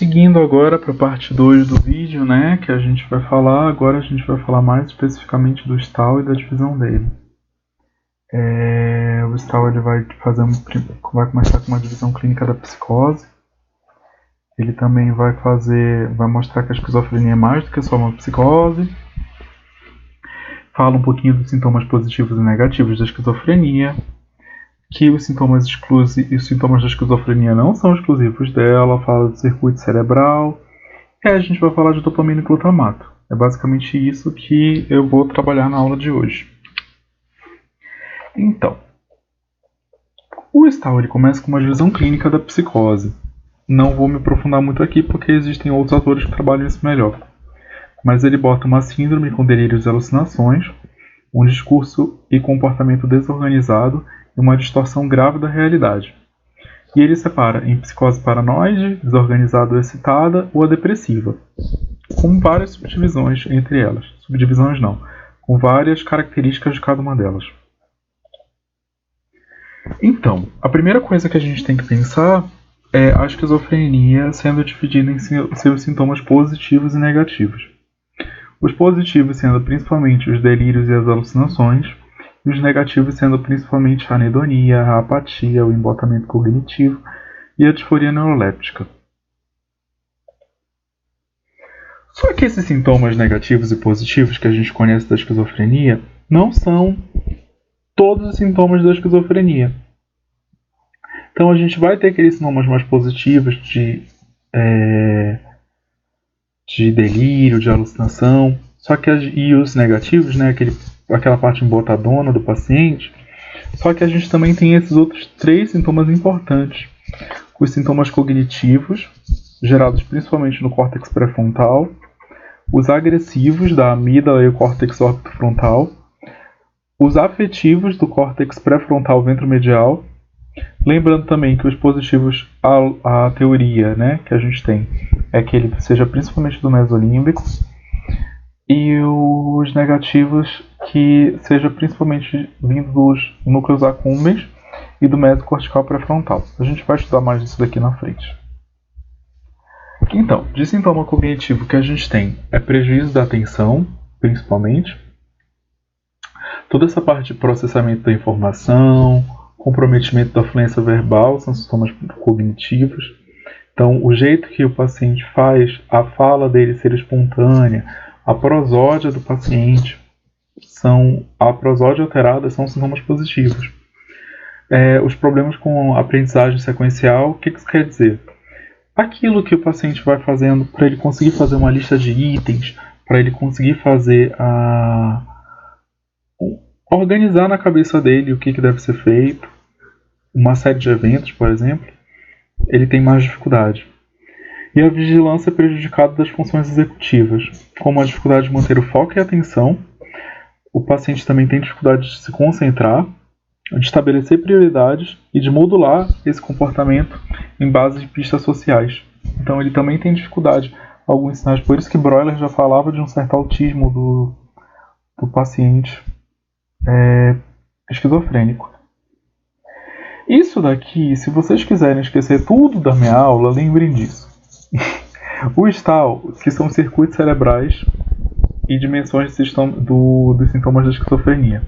seguindo agora para a parte 2 do vídeo, né, que a gente vai falar, agora a gente vai falar mais especificamente do Stahl e da divisão dele. O Stahl ele vai começar com uma divisão clínica da psicose. Ele também vai mostrar que a esquizofrenia é mais do que só uma psicose. Fala um pouquinho dos sintomas positivos e negativos da esquizofrenia, que os sintomas da esquizofrenia não são exclusivos dela, fala do circuito cerebral, e aí a gente vai falar de dopamina e glutamato. É basicamente isso que eu vou trabalhar na aula de hoje. Então, o Stahl ele começa com uma divisão clínica da psicose. Não vou me aprofundar muito aqui porque existem outros autores que trabalham isso melhor. Mas ele bota uma síndrome com delírios e alucinações, um discurso e comportamento desorganizado e uma distorção grave da realidade. E ele separa em psicose paranoide, desorganizada ou excitada, ou a depressiva, com várias subdivisões entre elas. Subdivisões não, com várias características de cada uma delas. Então, a primeira coisa que a gente tem que pensar é a esquizofrenia sendo dividida em seus sintomas positivos e negativos. Os positivos sendo principalmente os delírios e as alucinações, e os negativos sendo principalmente a anedonia, a apatia, o embotamento cognitivo e a disforia neuroléptica. Só que esses sintomas negativos e positivos que a gente conhece da esquizofrenia não são todos os sintomas da esquizofrenia. Então a gente vai ter aqueles sintomas mais positivos de delírio, de alucinação, e os negativos, né, aquela parte embotadona do paciente. Só que a gente também tem esses outros 3 sintomas importantes. Os sintomas cognitivos, gerados principalmente no córtex pré-frontal, os agressivos da amígdala e o córtex orbitofrontal, os afetivos do córtex pré-frontal ventromedial. Lembrando também que os positivos, a teoria, né, que a gente tem é que ele seja principalmente do mesolímbico, e os negativos que seja principalmente vindo dos núcleos accumbens e do mesocortical pré-frontal. A gente vai estudar mais disso daqui na frente. Então, de sintoma cognitivo que a gente tem é prejuízo da atenção, principalmente. Toda essa parte de processamento da informação, comprometimento da fluência verbal, são sintomas cognitivos. Então, o jeito que o paciente faz a fala dele ser espontânea, a prosódia do paciente, a prosódia alterada são sintomas positivos. Os problemas com aprendizagem sequencial, o que isso quer dizer? Aquilo que o paciente vai fazendo para ele conseguir fazer uma lista de itens, para ele conseguir fazer organizar na cabeça dele o que deve ser feito, uma série de eventos, por exemplo, ele tem mais dificuldade. E a vigilância é prejudicada das funções executivas, como a dificuldade de manter o foco e a atenção. O paciente também tem dificuldade de se concentrar, de estabelecer prioridades e de modular esse comportamento em base de pistas sociais. Então ele também tem dificuldade, alguns sinais. Por isso que Breuer já falava de um certo autismo do paciente esquizofrênico. Isso daqui, se vocês quiserem esquecer tudo da minha aula, lembrem disso. O Stahl, que são circuitos cerebrais e dimensões dos sintomas da esquizofrenia.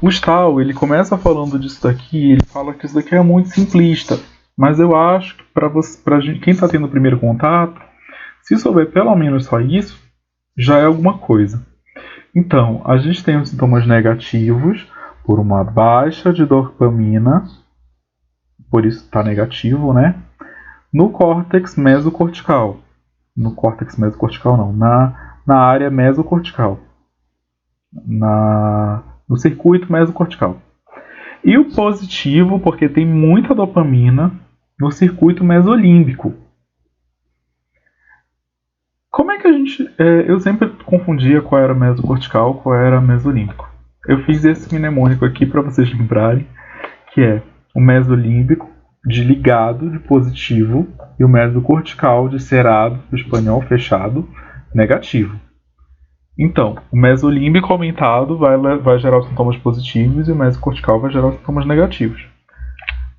O Stahl, ele começa falando disso daqui, ele fala que isso daqui é muito simplista, mas eu acho que para quem está tendo o primeiro contato, se souber pelo menos só isso, já é alguma coisa. Então, a gente tem os sintomas negativos por uma baixa de dopamina, por isso está negativo, né? No córtex mesocortical. No córtex mesocortical não, na área mesocortical. No circuito mesocortical. E o positivo, porque tem muita dopamina no circuito mesolímbico. Como é que a gente... eu sempre confundia qual era mesocortical, qual era mesolímbico. Eu fiz esse mnemônico aqui para vocês lembrarem, que é o mesolímbico de ligado, de positivo, e o mesocortical de cerrado, do espanhol fechado, negativo. Então, o mesolímbico aumentado vai gerar os sintomas positivos e o mesocortical vai gerar os sintomas negativos.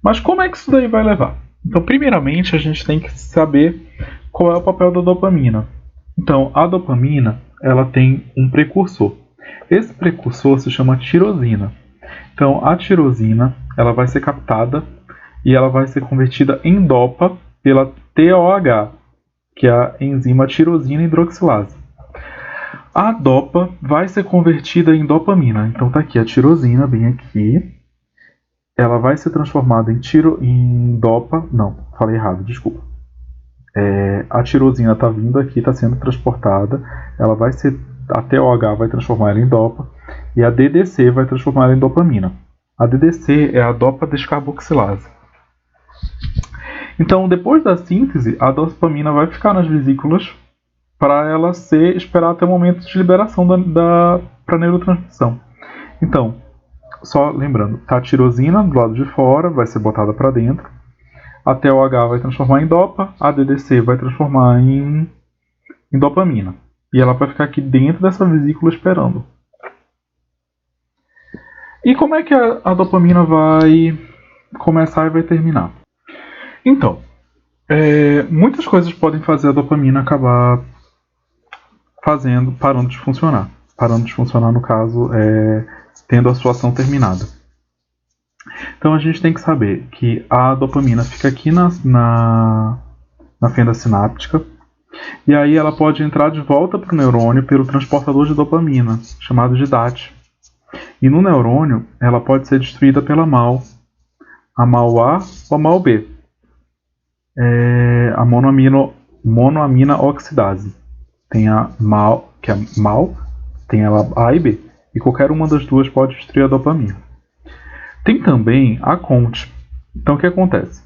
Mas como é que isso daí vai levar? Então, primeiramente, a gente tem que saber qual é o papel da dopamina? Então, a dopamina ela tem um precursor. Esse precursor se chama tirosina. Então, a tirosina ela vai ser captada e ela vai ser convertida em dopa pela TOH, que é a enzima tirosina hidroxilase. A dopa vai ser convertida em dopamina. Então tá aqui a tirosina, bem aqui. Ela vai ser transformada em dopa. Não, falei errado, desculpa. A tirosina está vindo aqui, está sendo transportada. A TOH vai transformar ela em dopa. E a DDC vai transformar ela em dopamina. A DDC é a dopa descarboxilase. Então, depois da síntese, a dopamina vai ficar nas vesículas para ela esperar até o momento de liberação para a neurotransmissão. Então, só lembrando, tá a tirosina do lado de fora, vai ser botada para dentro. A TOH vai transformar em dopa, a DDC vai transformar em dopamina. E ela vai ficar aqui dentro dessa vesícula esperando. E como é que a dopamina vai começar e vai terminar? Então, muitas coisas podem fazer a dopamina acabar parando de funcionar. Parando de funcionar, no caso, tendo a sua ação terminada. Então a gente tem que saber que a dopamina fica aqui na fenda sináptica. E aí ela pode entrar de volta para o neurônio pelo transportador de dopamina, chamado de DAT. E no neurônio, ela pode ser destruída pela MAO. A MAO-A ou a MAO-B. A monoamina oxidase. Tem a MAO, que é MAO, tem ela A e B. E qualquer uma das duas pode destruir a dopamina. Tem também a CONT. Então o que acontece?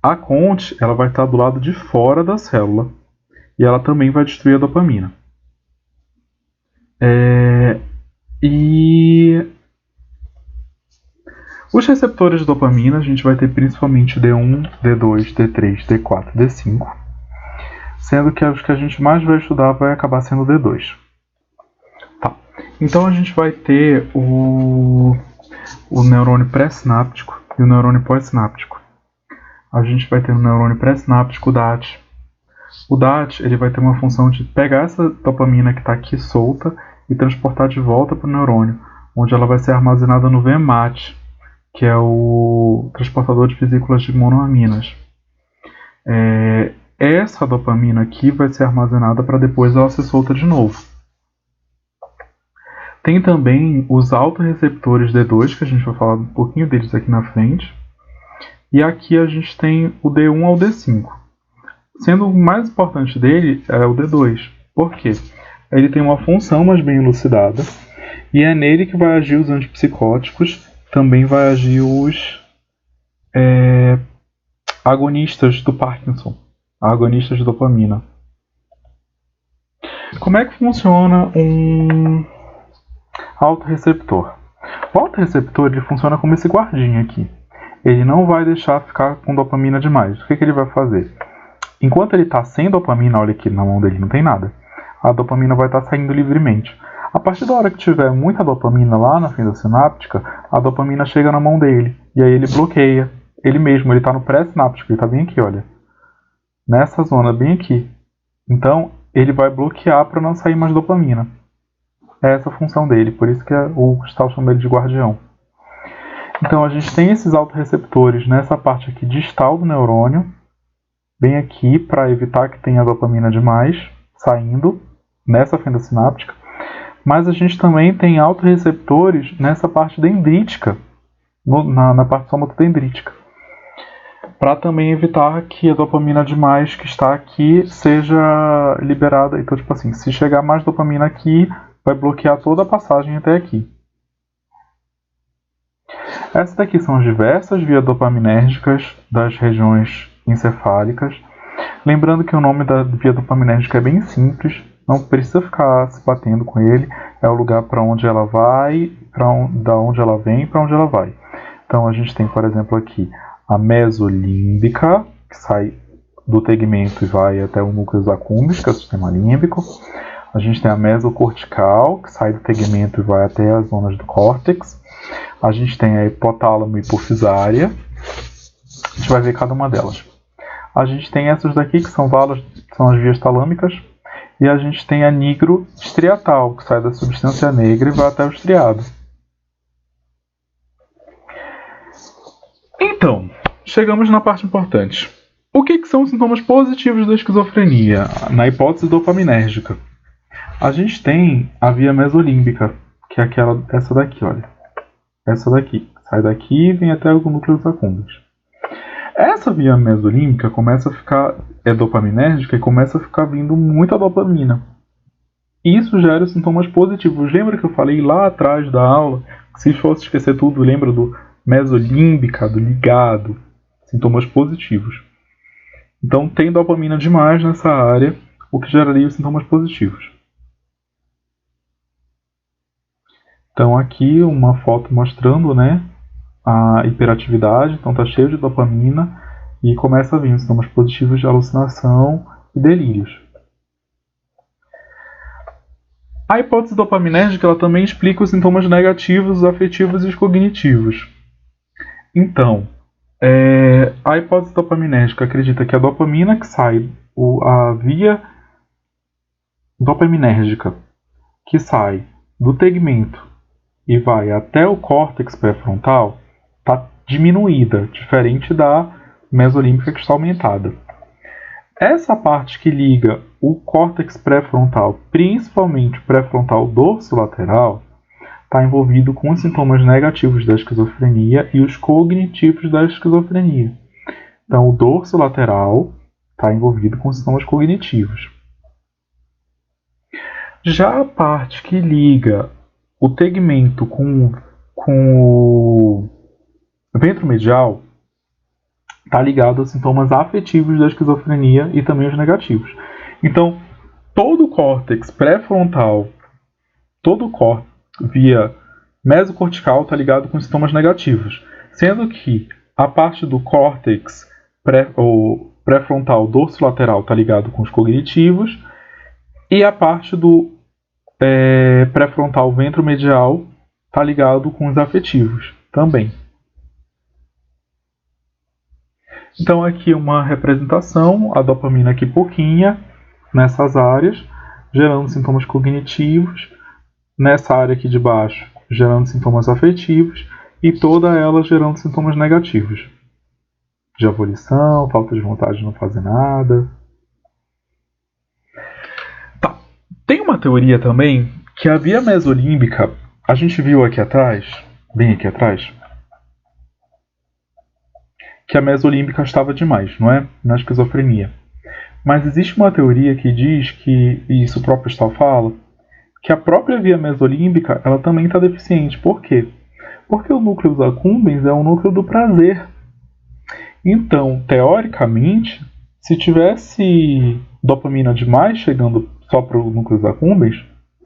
A CONT ela vai estar do lado de fora da célula. E ela também vai destruir a dopamina. E os receptores de dopamina a gente vai ter principalmente D1, D2, D3, D4, D5. Sendo que os que a gente mais vai estudar vai acabar sendo D2. Tá. Então a gente vai ter o neurônio pré-sináptico e o neurônio pós-sináptico. A gente vai ter no neurônio pré-sináptico o DAT. O DAT ele vai ter uma função de pegar essa dopamina que está aqui solta e transportar de volta para o neurônio, onde ela vai ser armazenada no VMAT, que é o transportador de vesículas de monoaminas. Essa dopamina aqui vai ser armazenada para depois ela ser solta de novo. Tem também os autorreceptores D2, que a gente vai falar um pouquinho deles aqui na frente. E aqui a gente tem o D1 ao D5. Sendo o mais importante dele é o D2. Por quê? Ele tem uma função mais bem elucidada. E é nele que vai agir os antipsicóticos. Também vai agir os agonistas do Parkinson. Agonistas de dopamina. Como é que funciona um autorreceptor? O autorreceptor ele funciona como esse guardinha aqui. Ele não vai deixar ficar com dopamina demais. O que ele vai fazer? Enquanto ele está sem dopamina, olha aqui, na mão dele não tem nada. A dopamina vai estar saindo livremente. A partir da hora que tiver muita dopamina lá na fenda sináptica, a dopamina chega na mão dele. E aí ele bloqueia. Ele mesmo, ele está no pré-sináptico, ele está bem aqui, olha. Nessa zona, bem aqui. Então, ele vai bloquear para não sair mais dopamina. É essa a função dele, por isso que o Gustavo chama ele de guardião. Então, a gente tem esses autorreceptores nessa parte aqui distal do neurônio, bem aqui, para evitar que tenha dopamina demais saindo nessa fenda sináptica. Mas a gente também tem autorreceptores nessa parte dendrítica, na parte somatodendrítica, para também evitar que a dopamina demais que está aqui seja liberada. Então, tipo assim, se chegar mais dopamina aqui, vai bloquear toda a passagem até aqui. Essas daqui são as diversas vias dopaminérgicas das regiões encefálicas. Lembrando que o nome da via dopaminérgica é bem simples, não precisa ficar se batendo com ele. É o lugar para onde ela vai, da onde ela vem e para onde ela vai. Então a gente tem, por exemplo, aqui a mesolímbica, que sai do tegmento e vai até o núcleo accumbens, que é o sistema límbico. A gente tem a mesocortical, que sai do tegmento e vai até as zonas do córtex. A gente tem a hipotálamo hipofisária. A gente vai ver cada uma delas. A gente tem essas daqui, que são valas, são as vias talâmicas, e a gente tem a nigrostriatal, que sai da substância negra e vai até o estriado. Então, chegamos na parte importante. O que são os sintomas positivos da esquizofrenia, na hipótese dopaminérgica? A gente tem a via mesolímbica, que é essa daqui, olha. Essa daqui. Sai daqui e vem até o núcleo accumbens. Essa via mesolímbica começa a ficar, dopaminérgica, e começa a ficar vindo muita dopamina. Isso gera sintomas positivos. Lembra que eu falei lá atrás da aula, que se fosse esquecer tudo, lembra do mesolímbica, do ligado, sintomas positivos. Então tem dopamina demais nessa área, o que geraria os sintomas positivos. Então aqui uma foto mostrando, né, a hiperatividade, então está cheio de dopamina e começa a vir sintomas positivos de alucinação e delírios. A hipótese dopaminérgica ela também explica os sintomas negativos, afetivos e cognitivos. Então, a hipótese dopaminérgica acredita que a dopamina que sai, a via dopaminérgica que sai do tegmento e vai até o córtex pré-frontal está diminuída, diferente da mesolímbica que está aumentada. Essa parte que liga o córtex pré-frontal, principalmente o pré-frontal dorsolateral, está envolvido com os sintomas negativos da esquizofrenia e os cognitivos da esquizofrenia. Então, o dorsolateral está envolvido com os sintomas cognitivos. Já a parte que liga o tegmento com o ventromedial está ligado aos sintomas afetivos da esquizofrenia e também os negativos. Então, todo o córtex pré-frontal, todo o córtex via mesocortical está ligado com sintomas negativos, sendo que a parte do córtex pré-frontal dorsolateral está ligado com os cognitivos e a parte do pré-frontal ventromedial está ligado com os afetivos também. Então aqui uma representação, a dopamina aqui pouquinha nessas áreas, gerando sintomas cognitivos, nessa área aqui de baixo gerando sintomas afetivos e toda ela gerando sintomas negativos, de abolição, falta de vontade de não fazer nada. Tá. Tem uma teoria também que a via mesolímbica, a gente viu aqui atrás, bem aqui atrás, que a mesolímbica estava demais, não é? Na esquizofrenia. Mas existe uma teoria que diz que, e isso o próprio Stahl fala, que a própria via mesolímbica ela também está deficiente. Por quê? Porque o núcleo accumbens é o núcleo do prazer. Então, teoricamente, se tivesse dopamina demais chegando só para o núcleo accumbens,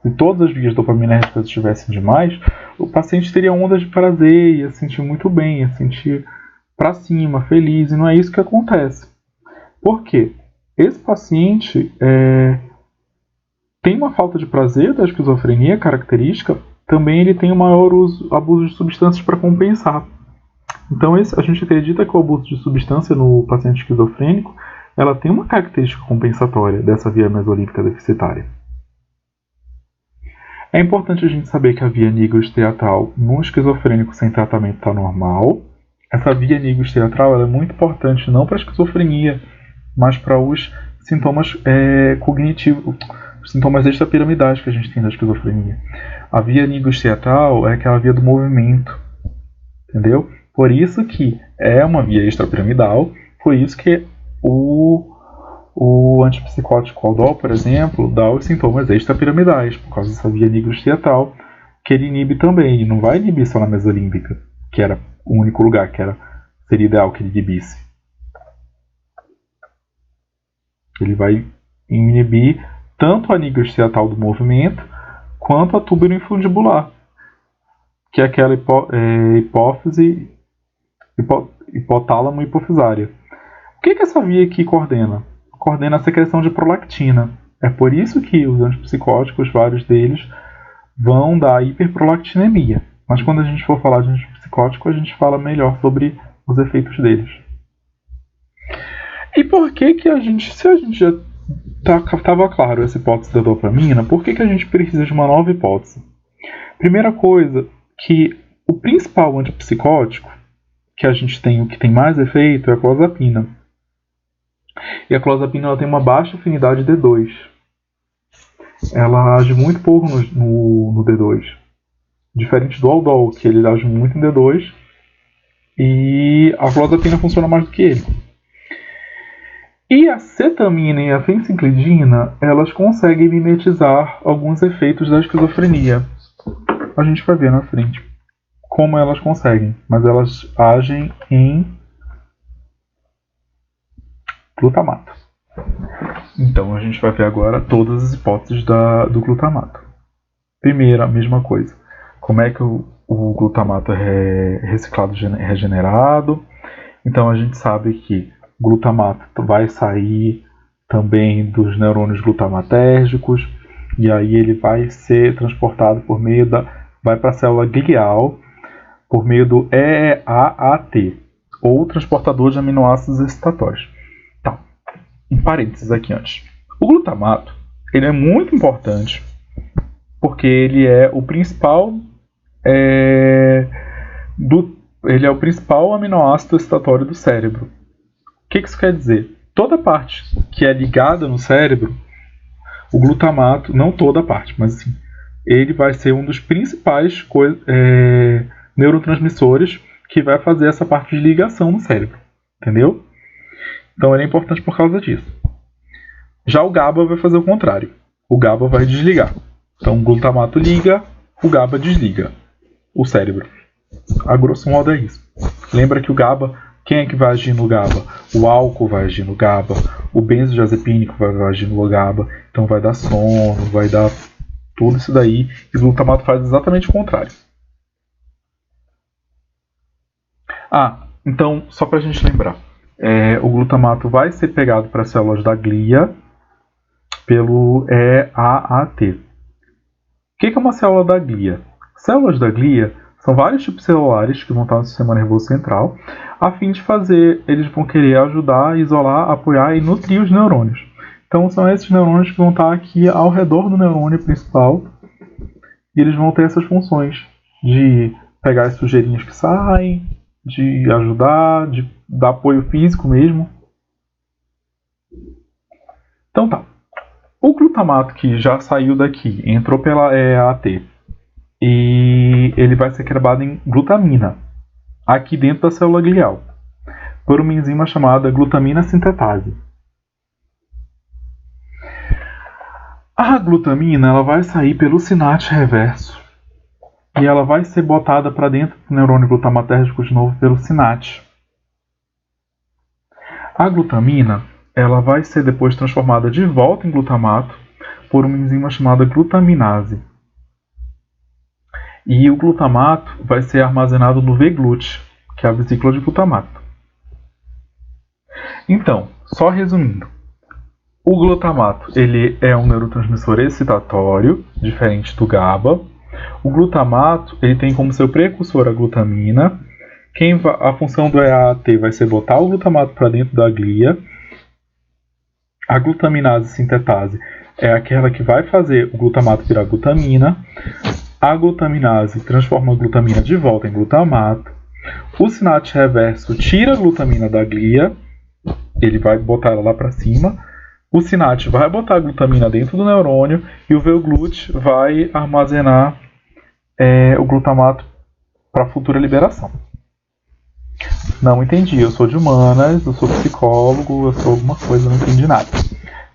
se todas as vias dopaminérgicas estivessem demais, o paciente teria ondas de prazer, ia sentir muito bem, ia sentir para cima, feliz, e não é isso que acontece. Por quê? Esse paciente tem uma falta de prazer da esquizofrenia característica, também ele tem um maior abuso de substâncias para compensar. Então a gente acredita que o abuso de substância no paciente esquizofrênico ela tem uma característica compensatória dessa via mesolímbica deficitária. É importante a gente saber que a via nigrostriatal no esquizofrênico sem tratamento está normal. Essa via nigrostriatal ela é muito importante não para a esquizofrenia, mas para os sintomas cognitivos, os sintomas extrapiramidais que a gente tem da esquizofrenia. A via nigrostriatal é aquela via do movimento, entendeu? Por isso que é uma via extrapiramidal, por isso que o antipsicótico Aldol, por exemplo, dá os sintomas extrapiramidais, por causa dessa via nigrostriatal, que ele inibe também. Ele não vai inibir só na mesolímbica, que era o único lugar que seria ideal que ele inibisse. Ele vai inibir tanto a nigrostriatal do movimento, quanto a túbero-infundibular, que é aquela hipófise hipotálamo-hipofisária. O que essa via aqui coordena? Coordena a secreção de prolactina. É por isso que os antipsicóticos, vários deles, vão dar hiperprolactinemia. Mas quando a gente for falar de antipsicótico, a gente fala melhor sobre os efeitos deles. E por que que a gente, se a gente já estava claro essa hipótese da dopamina, por que que a gente precisa de uma nova hipótese? Primeira coisa, que o principal antipsicótico que a gente tem, o que tem mais efeito, é a clozapina. E a clozapina ela tem uma baixa afinidade D2. Ela age muito pouco no D2. Diferente do Aldol, que ele age muito em D2. E a clozapina funciona mais do que ele. E a cetamina e a fenciclidina, elas conseguem mimetizar alguns efeitos da esquizofrenia. A gente vai ver na frente como elas conseguem, mas elas agem em glutamato. Então a gente vai ver agora todas as hipóteses do glutamato. Primeiro, a mesma coisa. Como é que o glutamato é reciclado, regenerado? Então a gente sabe que o glutamato vai sair também dos neurônios glutamatérgicos, e aí ele vai ser transportado por meio vai para a célula glial por meio do EAAT, ou transportador de aminoácidos excitatórios. Tá, um parênteses aqui antes. O glutamato, ele é muito importante porque ele é o principal ele é o principal aminoácido excitatório do cérebro. O que isso quer dizer? Toda parte que é ligada no cérebro, o glutamato, não toda parte, mas assim, ele vai ser um dos principais neurotransmissores que vai fazer essa parte de ligação no cérebro. Entendeu? Então ele é importante por causa disso. Já o GABA vai fazer o contrário. O GABA vai desligar. Então o glutamato liga, o GABA desliga o cérebro. A grosso modo é isso. Lembra que o GABA, quem é que vai agir no GABA? O álcool vai agir no GABA, o benzodiazepínico vai agir no GABA, então vai dar sono, vai dar tudo isso daí, e o glutamato faz exatamente o contrário. Então, só para a gente lembrar, o glutamato vai ser pegado para as células da glia pelo EAAT. O que é uma célula da glia? Células da glia são vários tipos celulares que vão estar no sistema nervoso central, a fim de eles vão querer ajudar, isolar, apoiar e nutrir os neurônios. Então são esses neurônios que vão estar aqui ao redor do neurônio principal, e eles vão ter essas funções de pegar as sujeirinhas que saem, de ajudar, de dar apoio físico mesmo. Então tá. O glutamato que já saiu daqui, entrou pela EAT, e ele vai ser quebrado em glutamina, aqui dentro da célula glial, por uma enzima chamada glutamina sintetase. A glutamina ela vai sair pelo sinápse reverso e ela vai ser botada para dentro do neurônio glutamatérgico de novo pelo sinápse. A glutamina ela vai ser depois transformada de volta em glutamato por uma enzima chamada glutaminase. E o glutamato vai ser armazenado no V-GLUT, que é a vesícula de glutamato. Então, só resumindo, o glutamato ele é um neurotransmissor excitatório, diferente do GABA. O glutamato ele tem como seu precursor a glutamina. A função do EAT vai ser botar o glutamato para dentro da glia. A glutaminase sintetase é aquela que vai fazer o glutamato virar glutamina. A glutaminase transforma a glutamina de volta em glutamato. O sinápse reverso tira a glutamina da glia. Ele vai botar ela lá para cima. O sinápse vai botar a glutamina dentro do neurônio. E o V-GLUT vai armazenar o glutamato para futura liberação. Não entendi. Eu sou de humanas, eu sou psicólogo, eu sou alguma coisa, não entendi nada.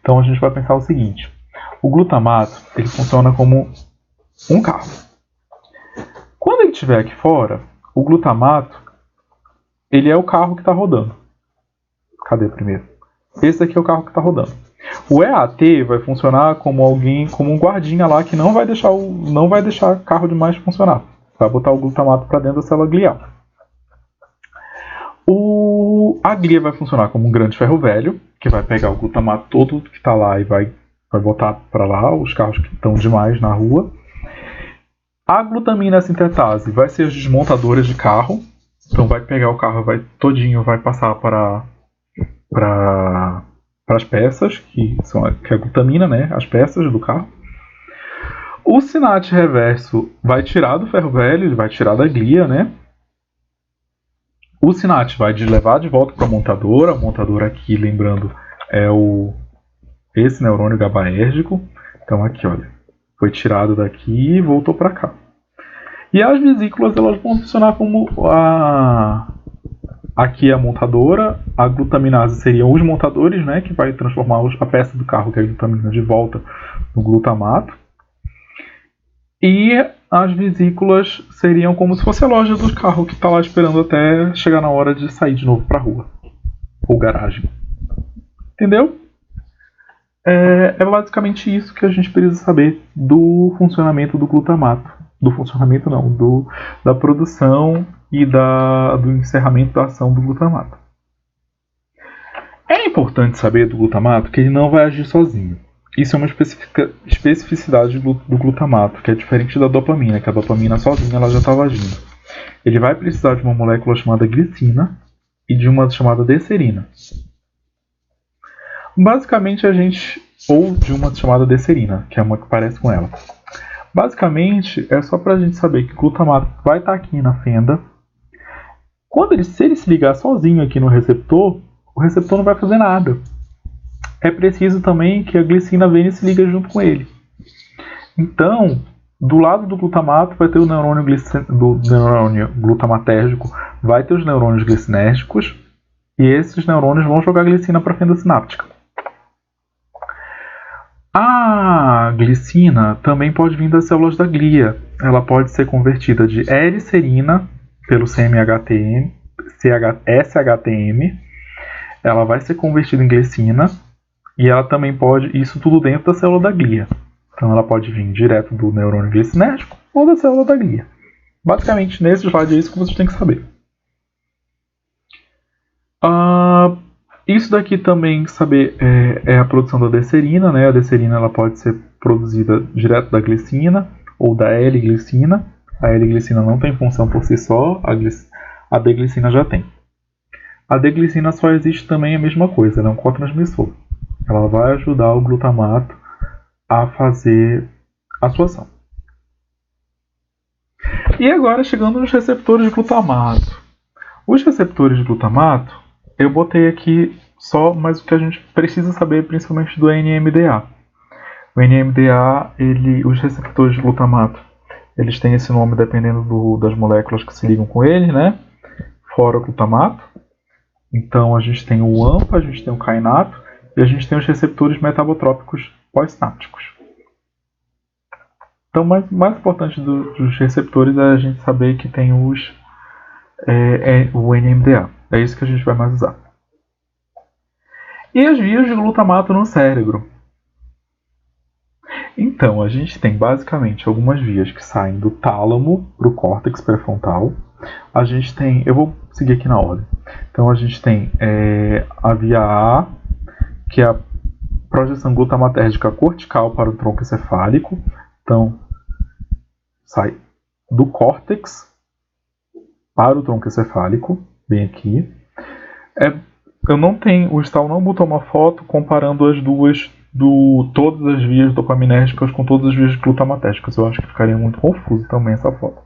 Então a gente vai pensar o seguinte. O glutamato ele funciona como um carro. Quando ele estiver aqui fora, o glutamato ele é o carro que está rodando. Cadê primeiro? Esse aqui é o carro que está rodando. O EAT vai funcionar como um guardinha lá que não vai deixar carro demais funcionar. Vai botar o glutamato para dentro da célula glial. A glia vai funcionar como um grande ferro velho, que vai pegar o glutamato todo que está lá e vai botar para lá os carros que estão demais na rua. A glutamina sintetase vai ser os desmontadores de carro. Então vai pegar o carro todinho, vai passar para para as peças, que é a glutamina, né? As peças do carro. O SYNATH reverso vai tirar do ferro velho, ele vai tirar da glia, né? O SYNATH vai levar de volta para a montadora aqui, lembrando, é esse neurônio GABAérgico. Então aqui, olha, foi tirado daqui e voltou para cá. E as vesículas, elas vão funcionar como aqui é a montadora, a glutaminase seriam os montadores, né, que vai transformar a peça do carro, que é a glutamina, de volta no glutamato. E as vesículas seriam como se fosse a loja do carro que está lá esperando até chegar na hora de sair de novo para a rua. Ou garagem. Entendeu? É basicamente isso que a gente precisa saber do funcionamento do glutamato. Do funcionamento não, da produção e do encerramento da ação do glutamato. É importante saber do glutamato que ele não vai agir sozinho. Isso é uma especificidade do glutamato, que é diferente da dopamina, que a dopamina sozinha ela já estava agindo. Ele vai precisar de uma molécula chamada glicina e de uma chamada deserina. Basicamente ou de uma chamada deserina, que é uma que parece com ela. Basicamente é só para a gente saber que o glutamato vai estar aqui na fenda. Se ele se ligar sozinho aqui no receptor, o receptor não vai fazer nada. É preciso também que a glicina venha e se liga junto com ele. Então, do lado do glutamato vai ter o neurônio glutamatérgico, vai ter os neurônios glicinérgicos, e esses neurônios vão jogar glicina para a fenda sináptica. A glicina também pode vir das células da glia. Ela pode ser convertida de L-serina pelo SHTM. Ela vai ser convertida em glicina. E ela também pode, isso tudo dentro da célula da glia. Então ela pode vir direto do neurônio glicinérgico ou da célula da glia. Basicamente, nesse slide é isso que vocês têm que saber. Isso daqui também saber é a produção da deserina, né? A deserina ela pode ser produzida direto da glicina ou da L-glicina. A L-glicina não tem função por si só, a D-glicina já tem. A D-glicina só existe também a mesma coisa, ela é um cotransmissor. Ela vai ajudar o glutamato a fazer a sua ação. E agora chegando nos receptores de glutamato. Os receptores de glutamato, eu botei aqui só mais o que a gente precisa saber, principalmente do NMDA. O NMDA, os receptores de glutamato, eles têm esse nome dependendo das moléculas que se ligam com ele, né? Fora o glutamato. Então a gente tem o AMPA, a gente tem o kainato, e a gente tem os receptores metabotrópicos pós-sinápticos. Então, o mais importante dos receptores é a gente saber que tem o NMDA. É isso que a gente vai mais usar. E as vias de glutamato no cérebro? Então, a gente tem basicamente algumas vias que saem do tálamo para o córtex pré-frontal. A gente tem, eu vou seguir aqui na ordem. Então, a gente tem a via A, que é a projeção glutamatérgica cortical para o tronco encefálico. Então, sai do córtex para o tronco encefálico, bem aqui. O Stahl não botou uma foto comparando as duas, todas as vias dopaminérgicas com todas as vias glutamatérgicas. Eu acho que ficaria muito confuso também essa foto.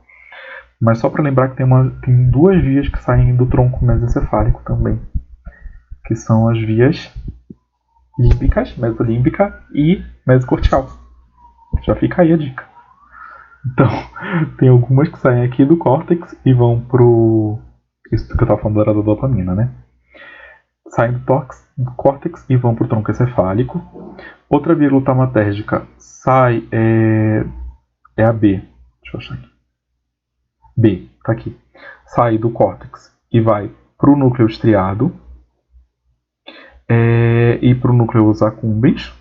Mas só para lembrar que tem duas vias que saem do tronco mesencefálico também, que são as vias límbicas, mesolímbica e mesocortical. Já fica aí a dica. Então, tem algumas que saem aqui do córtex e vão pro... Isso que eu estava falando era da dopamina, né? Saem do córtex e vão pro tronco encefálico. Outra via glutamatérgica sai... É a B. Deixa eu achar aqui. B, tá aqui. Sai do córtex e vai pro núcleo estriado. E para o núcleo accumbens,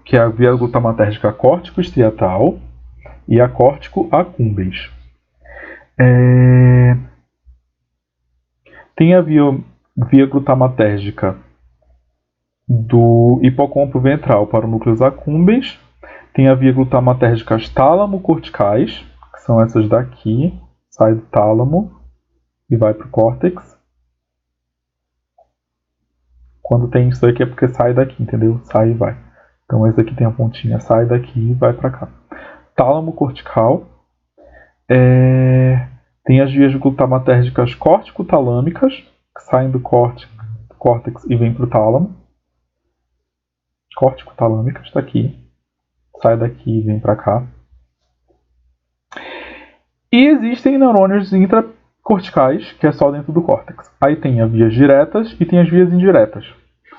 que é a via glutamatérgica córtico-estriatal e a córtico-accumbens. Tem a via glutamatérgica do hipocampo ventral para o núcleo accumbens. Tem a via glutamatérgica tálamo-corticais, que são essas daqui, sai do tálamo e vai para o córtex. Quando tem isso aqui é porque sai daqui, entendeu? Sai e vai. Então esse aqui tem a pontinha, sai daqui e vai para cá. Tálamo cortical. Tem as vias glutamatérgicas corticotalâmicas, que saem do córtex e vêm para o tálamo. Corticotalâmicas, está aqui. Sai daqui e vem para cá. E existem neurônios intracorticais, que é só dentro do córtex. Aí tem as vias diretas e tem as vias indiretas.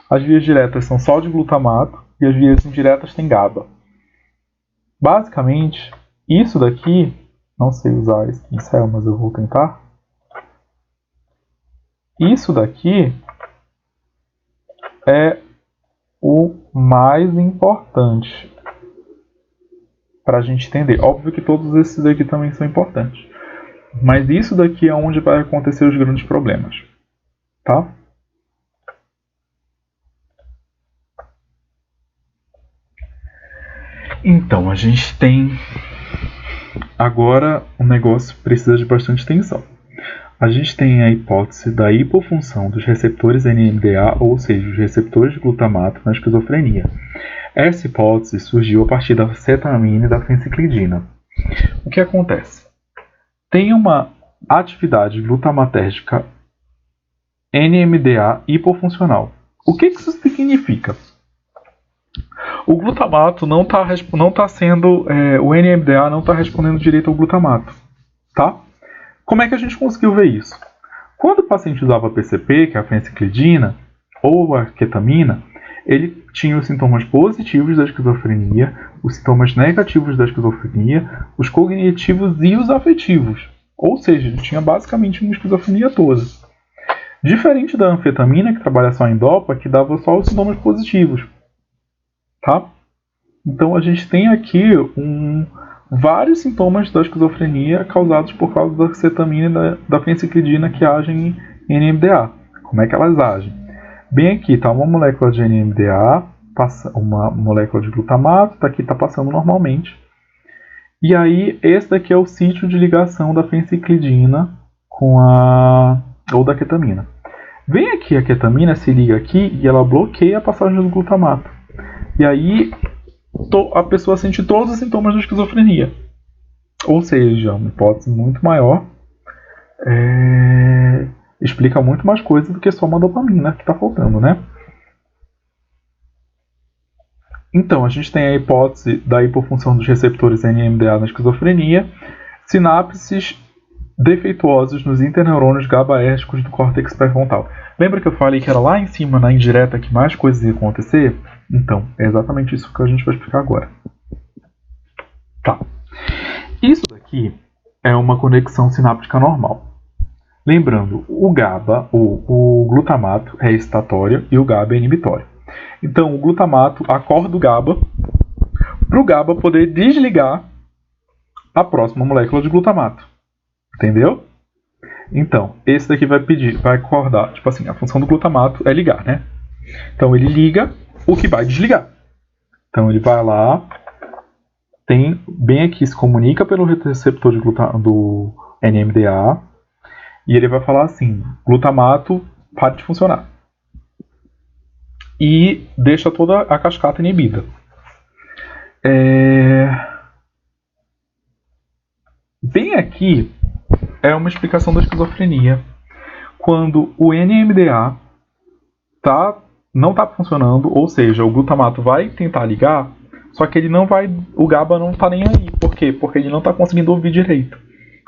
As vias diretas são só de glutamato e as vias indiretas têm GABA. Basicamente, isso daqui, não sei usar esse pincel, mas eu vou tentar. Isso daqui é o mais importante para a gente entender. Óbvio que todos esses daqui também são importantes. Mas isso daqui é onde vai acontecer os grandes problemas. Tá? Então, a gente tem... Agora o negócio precisa de bastante atenção. A gente tem a hipótese da hipofunção dos receptores NMDA, ou seja, os receptores de glutamato na esquizofrenia. Essa hipótese surgiu a partir da cetamina e da fenciclidina. O que acontece? Tem uma atividade glutamatérgica NMDA hipofuncional. O que isso significa? O glutamato não está sendo... o NMDA não está respondendo direito ao glutamato. Tá? Como é que a gente conseguiu ver isso? Quando o paciente usava PCP, que é a fenciclidina, ou a ketamina, ele tinha os sintomas positivos da esquizofrenia, os sintomas negativos da esquizofrenia, os cognitivos e os afetivos. Ou seja, ele tinha basicamente uma esquizofrenia toda. Diferente da anfetamina, que trabalha só em dopa, que dava só os sintomas positivos. Tá? Então a gente tem aqui vários sintomas da esquizofrenia causados por causa da cetamina e da fenciclidina que agem em NMDA. Como é que elas agem? Bem aqui está uma molécula de NMDA, uma molécula de glutamato, aqui está passando normalmente. E aí esse daqui é o sítio de ligação da fenciclidina ou da ketamina. Vem aqui a ketamina, se liga aqui e ela bloqueia a passagem do glutamato. E aí a pessoa sente todos os sintomas da esquizofrenia. Ou seja, uma hipótese muito maior. Explica muito mais coisas do que só uma dopamina que está faltando, né? Então, a gente tem a hipótese da hipofunção dos receptores NMDA na esquizofrenia, sinapses defeituosas nos interneurônios GABAérgicos do córtex pré-frontal. Lembra que eu falei que era lá em cima, na indireta, que mais coisas iam acontecer? Então, é exatamente isso que a gente vai explicar agora. Tá. Isso daqui é uma conexão sináptica normal. Lembrando, o GABA, o glutamato, é excitatório e o GABA é inibitório. Então, o glutamato acorda o GABA para o GABA poder desligar a próxima molécula de glutamato. Entendeu? Então, esse daqui vai acordar. Tipo assim, a função do glutamato é ligar, né? Então, ele liga o que vai desligar. Então, ele vai lá, tem bem aqui, se comunica pelo receptor do NMDA, e ele vai falar assim, glutamato para de funcionar. E deixa toda a cascata inibida. Bem aqui é uma explicação da esquizofrenia. Quando o NMDA não está funcionando, ou seja, o glutamato vai tentar ligar, só que o GABA não está nem aí. Por quê? Porque ele não está conseguindo ouvir direito.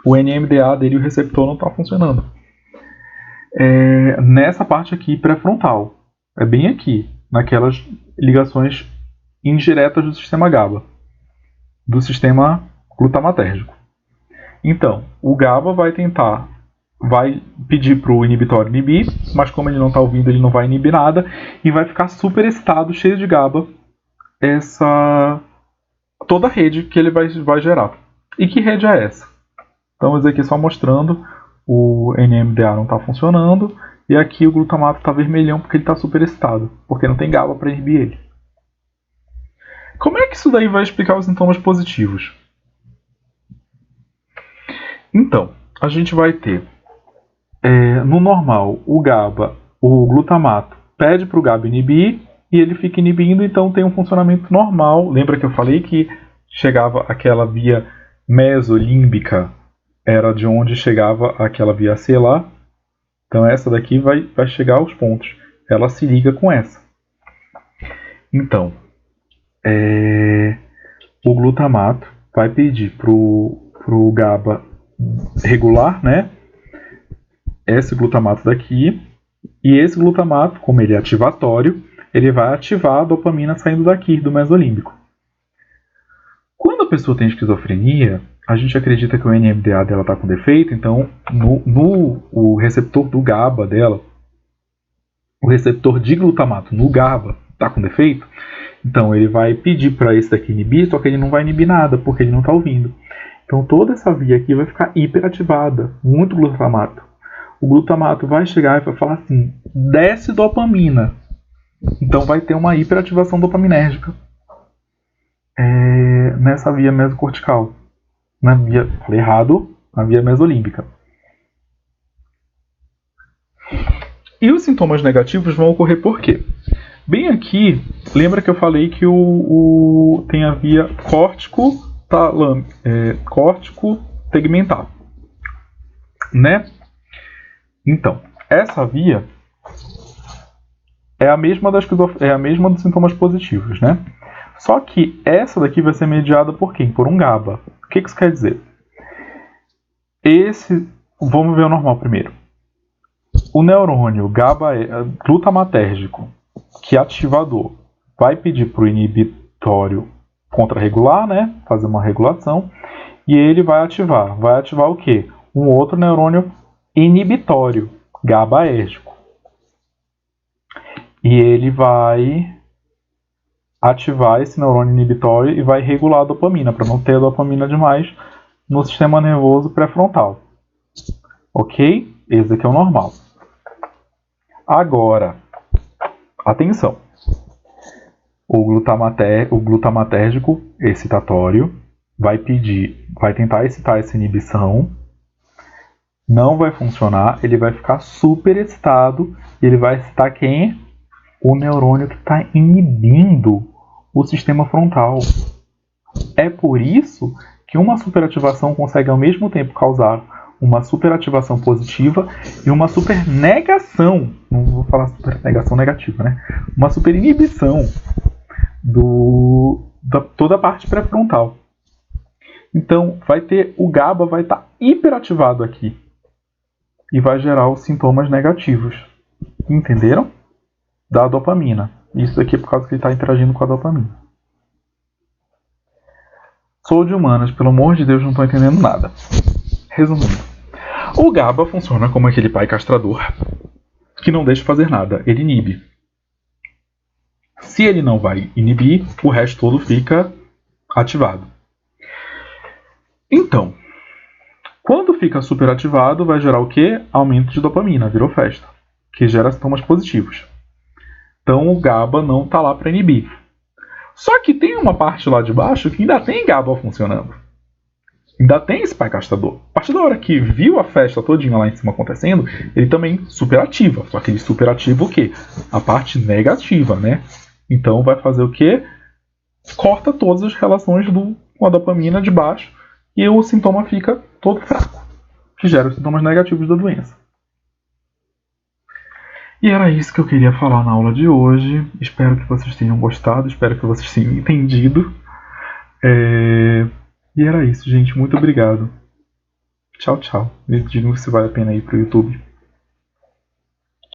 O NMDA dele, o receptor, não está funcionando. Nessa parte aqui pré-frontal. É bem aqui, naquelas ligações indiretas do sistema GABA, do sistema glutamatérgico. Então, o GABA vai pedir para o inibitório inibir, mas como ele não está ouvindo, ele não vai inibir nada, e vai ficar super excitado, cheio de GABA, toda a rede que ele vai gerar. E que rede é essa? Então, isso aqui só mostrando o NMDA não está funcionando, e aqui o glutamato está vermelhão porque ele está super excitado, porque não tem GABA para inibir ele. Como é que isso daí vai explicar os sintomas positivos? Então, a gente vai ter, no normal, o GABA, o glutamato, pede para o GABA inibir e ele fica inibindo, então tem um funcionamento normal. Lembra que eu falei que chegava aquela via mesolímbica, era de onde chegava aquela via C lá? Então essa daqui vai chegar aos pontos. Ela se liga com essa. Então, o glutamato vai pedir pro GABA regular, né? Esse glutamato daqui. E esse glutamato, como ele é ativatório, ele vai ativar a dopamina saindo daqui, do mesolímbico. Quando a pessoa tem esquizofrenia, a gente acredita que o NMDA dela está com defeito, então o receptor do GABA dela, o receptor de glutamato no GABA está com defeito, então ele vai pedir para esse daqui inibir, só que ele não vai inibir nada, porque ele não está ouvindo. Então toda essa via aqui vai ficar hiperativada, muito glutamato. O glutamato vai chegar e vai falar assim, desce dopamina. Então vai ter uma hiperativação dopaminérgica nessa via mesocortical. Falei errado, na via mesolímbica. E os sintomas negativos vão ocorrer por quê? Bem aqui, lembra que eu falei que tem a via córtico-tegmental, né? Então, essa via é a mesma dos sintomas positivos, né? Só que essa daqui vai ser mediada por quem? Por um GABA. O que isso quer dizer? Vamos ver o normal primeiro. O neurônio glutamatérgico, que é ativador, vai pedir para o inibitório contrarregular, né? Fazer uma regulação. E ele vai ativar. Vai ativar o quê? Um outro neurônio inibitório, GABAérgico. E ele vai ativar esse neurônio inibitório e vai regular a dopamina, para não ter a dopamina demais no sistema nervoso pré-frontal. Ok? Esse aqui é o normal. Agora, atenção. O glutamatérgico excitatório vai tentar excitar essa inibição. Não vai funcionar, ele vai ficar super excitado e ele vai excitar quem? O neurônio que está inibindo o sistema frontal. É por isso que uma superativação consegue ao mesmo tempo causar uma superativação positiva e uma supernegação, não vou falar supernegação negativa, né? Uma superinibição toda a parte pré-frontal. Então, o GABA vai estar hiperativado aqui e vai gerar os sintomas negativos. Entenderam? Da dopamina. Isso aqui é por causa que ele está interagindo com a dopamina. Sou de humanas, pelo amor de Deus, não estou entendendo nada. Resumindo, o GABA funciona como aquele pai castrador que não deixa fazer nada, ele inibe. Se ele não vai inibir, o resto todo fica ativado. Então, quando fica superativado, vai gerar o quê? Aumento de dopamina, virou festa, que gera sintomas positivos. Então o GABA não está lá para inibir. Só que tem uma parte lá de baixo que ainda tem GABA funcionando. Ainda tem esse pai castrador. A partir da hora que viu a festa todinha lá em cima acontecendo, ele também superativa. Só que ele superativa o quê? A parte negativa, né? Então vai fazer o quê? Corta todas as relações com a dopamina de baixo e o sintoma fica todo fraco, que gera os sintomas negativos da doença. E era isso que eu queria falar na aula de hoje. Espero que vocês tenham gostado, espero que vocês tenham entendido. E era isso, gente. Muito obrigado. Tchau, tchau. Me digam se vale a pena ir pro YouTube.